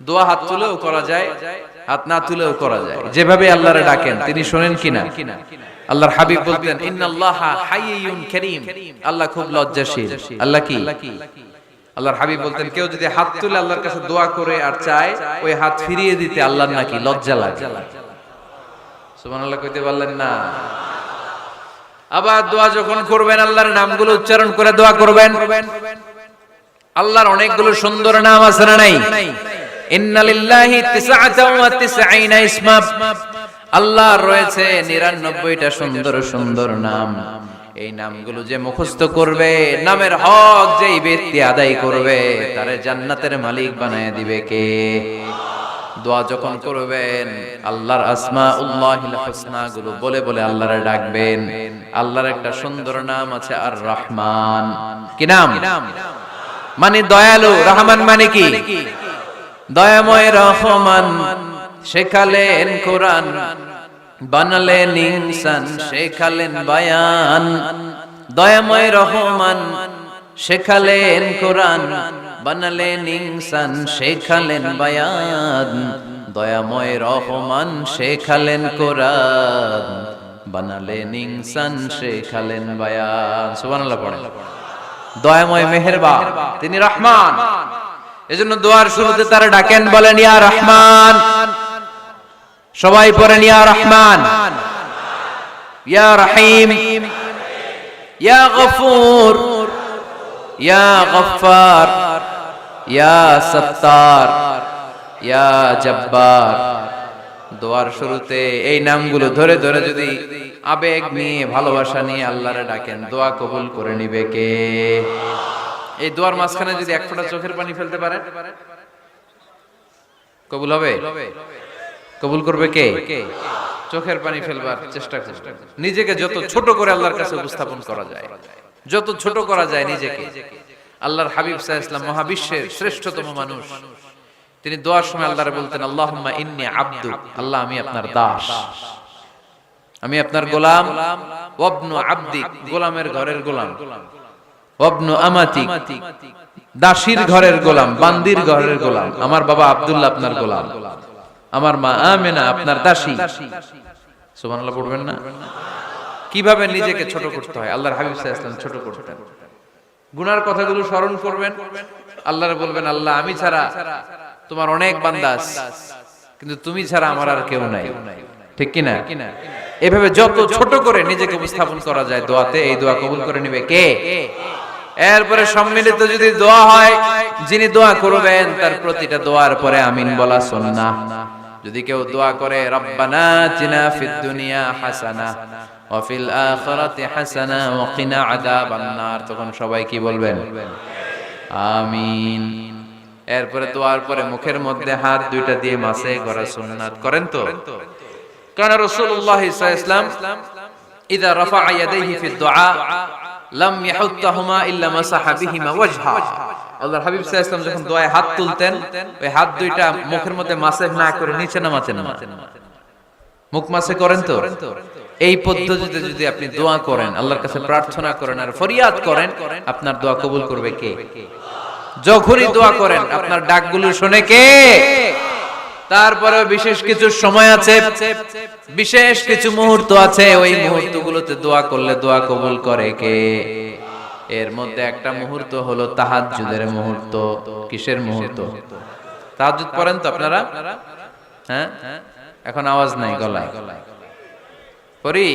দোয়া হাত তুলেও করা যায়, হাত না তুলেও করা যায়, যেভাবে আল্লাহরে ডাকেন তিনি শোনেন কিনা। আল্লাহর হাবিব বলতেন ইন্নাল্লাহা হাইয়ুন কারীম, আল্লাহ খুব লজ্জাশীল। আল্লাহ কি? আল্লাহর হাবিব বলতেন কেউ যদি হাত তুলে আল্লাহর কাছে দোয়া করে আর চায় ওই হাত ফিরিয়ে দিতে আল্লাহর নাকি লজ্জা লাগে। সুবহানাল্লাহ কইতে পারলেন না? আবার দোয়া যখন করবেন আল্লাহর নামগুলো উচ্চারণ করে দোয়া করবেন। আল্লাহর অনেকগুলো সুন্দর নাম আছে না নাই? ইন্নালিল্লাহি 99 ইসমা, আল্লাহর রয়েছে 99টা সুন্দর সুন্দর নাম। এই নামগুলো যে মুখস্থ করবে, নামের হক যেই ব্যক্তি আদায় করবে, তারে জান্নাতের মালিক বানায় দিবে কে? দোয়া যখন করবেন আল্লাহর আসমাউল্লাহিল হুসনা গুলো বলে বলে আল্লাহরে ডাকবেন। আল্লাহর একটা সুন্দর নাম আছে আর রহমান। কি নাম? মানে দয়ালু। রহমান মানে কি? দয়াময়। রহমান শেখালেন কোরআন, বানালেন ইনসান, শেখালেন বায়ান। দয়াময় রহমান শেখালেন কোরআন, বানালেন ইনসান, শেখালেন বায়ান। দয়াময় রহমান শেখালেন কোরআন, বানালেন ইনসান, শেখালেন বায়ান। সুবহানাল্লাহ পড়েন। দয়াময় মেহেরবান, তিনি রহমান। এজন্য দোয়ার শুরুতে তারা ডাকেন, বলেন ইয়া রহমান। সবাই পড়েন ইয়া রহমান, ইয়া রহিম, ইয়া গফুর, ইয়া গফফার, ইয়া সত্তার, ইয়া জব্বার। দোয়ার শুরুতে এই নামগুলো ধরে ধরে যদি আবেগ নিয়ে ভালোবাসা নিয়ে আল্লাহরে ডাকেন, দোয়া কবুল করে নিবে কে? এই দোয়ার মাঝখানে যদি এক ফোঁটা চোখের পানি ফেলতে পারেন কবুল হবে? কবুল করবে কে? চোখের পানি ফেলবার চেষ্টা করুন। নিজেকে যত ছোট করে আল্লাহর কাছে উপস্থাপন করা যায়, যত ছোট করা যায় নিজেকে। আল্লাহর হাবিব সাল্লাল্লাহু আলাইহি ওয়াসাল্লাম মহাবিশ্বের শ্রেষ্ঠতম মানুষ, তিনি দোয়ার সময় আল্লাহরে বলতেন আল্লাহুম্মা ইন্নী আবদুক, আল্লাহ আমি আপনার দাস, আমি আপনার গোলাম। ওয়াবনু আবদিক, গোলামের ঘরের গোলাম। ওয়াবনু আমাতিক, দাসীর ঘরের গোলাম, বান্দির ঘরের গোলাম। আমার বাবা আব্দুল্লাহ আপনার গোলাম, আমার মা আমেনা আপনার দাসী। সুবহানাল্লাহ পড়বেন না? কিভাবে নিজেকে ছোট করতে হয় আল্লাহর হাবিব সাল্লাল্লাহু আলাইহি ওয়াসাল্লাম ছোট করতেন। গুনার কথাগুলো স্মরণ করবেন, আল্লাহরে বলবেন আল্লাহ আমি ছাড়া তোমার অনেক বান্দা আছে, কিন্তু তুমি ছাড়া আমার আর কেউ নাই। ঠিক কি না? এভাবে যত ছোট করে নিজেকে উপস্থাপন করা যায় দোয়াতে, এই দোয়া কবুল করে নেবে কে? এরপরে সম্মিলিত যদি দোয়া হয়, যিনি দোয়া করবেন তার প্রতিটা দোয়ার পরে আমিন বলা সুন্নাহ। যদি কেউ দোয়া করে রব্বানা আতিনা ফিদ দুনিয়া হাসানাহ ওয়া ফিল আখিরাতি হাসানাহ ওয়া কিনা আযাবান নার, তখন সবাই কি বলবেন? আমিন। এরপরে দোয়ার পরে মুখের মধ্যে হাত দুইটা দিয়ে মাসে করা সুন্নাত। করেন তো? কারণ রাসূলুল্লাহ সাল্লাল্লাহু আলাইহি ওয়াসাল্লাম ইযা রাফা'a ইয়াদাইহি ফিদ দুআ লাম ইয়াহুত্তাহুমা ইল্লা মাসাহা বিহিমা ওয়াজহা। আল্লাহর হাবিব সাল্লাল্লাহু আলাইহি ওয়াসাল্লাম যখন দোয়ায় হাত তুলতেন, ওই হাত দুইটা মুখের মধ্যে মাসে না করে নিচে নামাতেন না। মুখ মাসে করেন তো? এই পদ্ধতিতে যদি আপনি দোয়া করেন, আল্লাহর কাছে প্রার্থনা করেন আর ফরিয়াদ করেন, আপনার দোয়া কবুল করবে কে? যখনই দোয়া করেন আপনার ডাকগুলো শুনে কে? তারপরে বিশেষ কিছু সময় আছে, বিশেষ কিছু মুহূর্ত আছে, ওই মুহূর্তগুলোতে দোয়া করলে দোয়া কবুল করে কে? এর মধ্যে একটা মুহূর্ত হলো তাহাজ্জুদের মুহূর্ত। কিসের মুহূর্ত? তাহাজ্জুদ পড়েন তো আপনারা? হ্যাঁ, এখন আওয়াজ নাই গলায়। পড়ি?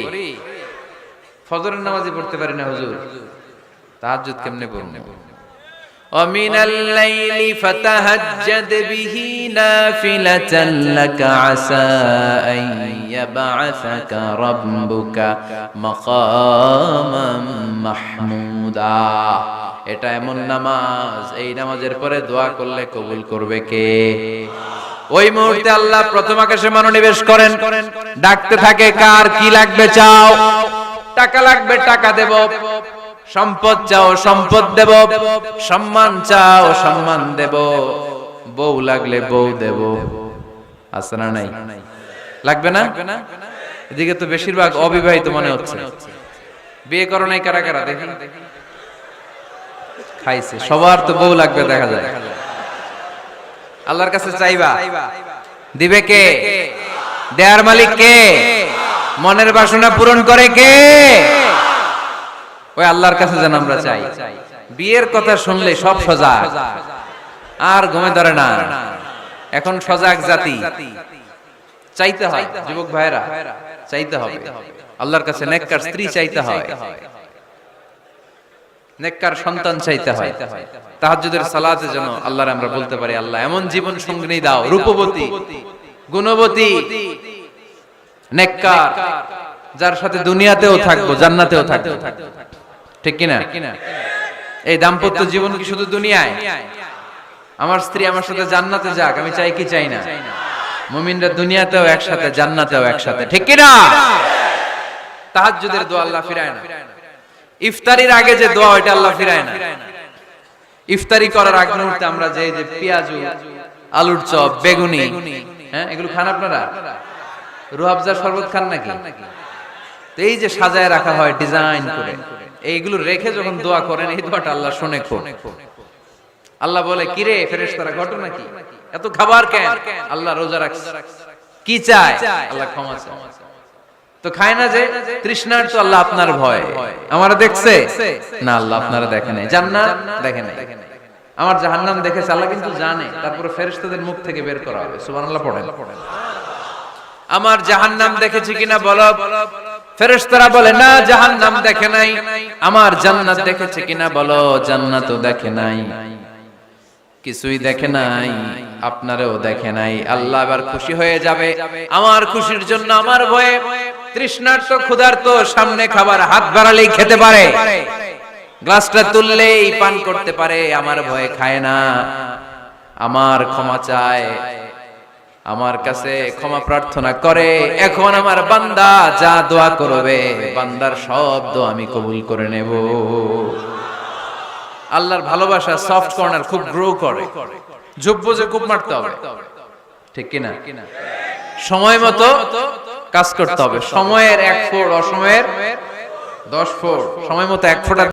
ফজরের নামাজই পড়তে পারি না হুজুর, তাহাজ্জুদ কেমনে পড়ব? ومن الليل فتهجد به نافلة لك عسى أن يبعثك ربك مقاما محمودا। এটা এমন নামাজ, এই নামাজের পরে দোয়া করলে কবুল করবে কে? ওই মুহূর্তে আল্লাহ প্রথম আকাশে মনোনিবেশ করেন, ডাকতে থাকে কার কি লাগবে চাও। টাকা লাগবে টাকা দেব, সম্পদ চাও সম্পদ দেব, সম্মান চাও সম্মান দেব, বউ লাগলে বউ দেব। আছে না নাই? লাগবে না? এদিকে তো বেশিরভাগ অবিবাহিত মনে হচ্ছে। বিয়ে করো নাই কারা কারা দেখি? খাইছে। সবার তো বউ লাগবে দেখা যায়। আল্লাহর কাছে চাইবা, দিবে কে? দেয়ার মালিক কে? মনের বাসনা পূরণ করে কে? ওই আল্লাহর কাছে যেন আমরা চাই। বিয়ের কথা শুনলে সব সজাগ, আর ঘুমে ধরে না। এখন সজাগ জাতি, চাইতে হয় যুবক ভাইরা, চাইতে হবে আল্লাহর কাছে। নেককার স্ত্রী চাইতে হয়, নেককার সন্তান চাইতে হয়। তাহাজ্জুদের সালাতে যেন আল্লাহর আমরা বলতে পারি, আল্লাহ এমন জীবন সঙ্গিনী দাও, রূপবতী, গুণবতী, নেককার, যার সাথে দুনিয়াতেও থাকবো, জান্নাতেও থাকবো। ঠিক কিনা? এই দাম্পত্য জীবন কি শুধু দুনিয়ায়? আমার স্ত্রী আমার সাথে জান্নাতে যাক, আমি চাই কি চাই না? মুমিনরা দুনিয়াতেও একসাথে, জান্নাতেও একসাথে। ঠিক কিনা? তাহাজ্জুদের দোয়া আল্লাহ ফিরায় না। ইফতারির আগে যে দোয়া, ওইটা আল্লাহ ফিরায় না। ইফতারি করার আগ মুহূর্তে আমরা যে পেঁয়াজু, আলুর চপ, বেগুনি, হ্যাঁ, এগুলো খান আপনারা? রুহাবজার শরবত খান নাকি? তো এই যে সাজায় রাখা হয় ডিজাইন করে, এইগুলো রেখে যখন দোয়া করেন, এই দোয়াটা আল্লাহ শুনে খুব। আল্লাহ বলে, কিরে ফেরেশতারা, ঘটনা কি? এত খাবার কেন? আল্লাহ রোজা রাখছে। কি চায়? আল্লাহ ক্ষমা চায়। তো খায় না যে তৃষ্ণার, তো আল্লাহ আপনার ভয়। আমারা দেখছে না, আল্লাহ আপনারা দেখে নাই। জান্নাত দেখে নাই, আমার জাহান্নাম দেখেছে আল্লাহ কিন্তু জানে। তারপরে ফেরেশতাদের মুখ থেকে বের করা হবে। সুবহানাল্লাহ পড়েন। আমার জাহান্নাম দেখেছি কিনা বলো। ফেরেশতারা বলে, না জাহান্নাম দেখে নাই। আমার জান্নাত দেখেছে কিনা বলো। জান্নাতও দেখে নাই, কিছুই দেখে নাই, আপনারও দেখে নাই। আল্লাহ এবার খুশি হয়ে যাবে। আমার খুশির জন্য, আমার ভয়ে তৃষ্ণার্ত ক্ষুধার্ত সামনে খাবার হাত বাড়ালেই খেতে পারে, গ্লাসটা তুললেই পান করতে পারে, আমার ভয়ে খায় না। আমার ক্ষমা চায়, আমার কাছে ক্ষমা প্রার্থনা করে। এখন আমার বান্দা যা দোয়া করবে, বান্দার সব দোয়া আমি কবুল করে নেব। আল্লাহর ভালোবাসা সফট কর্নার খুব গ্রো করে, যোগ্য যে খুব মারতে হবে। ঠিক কিনা? সময় মতো কাজ করতে হবে। সময়ের 1 ফোঁটা, অসময়ের 10 ফোঁটা। সময় মতো 1 ফোঁটা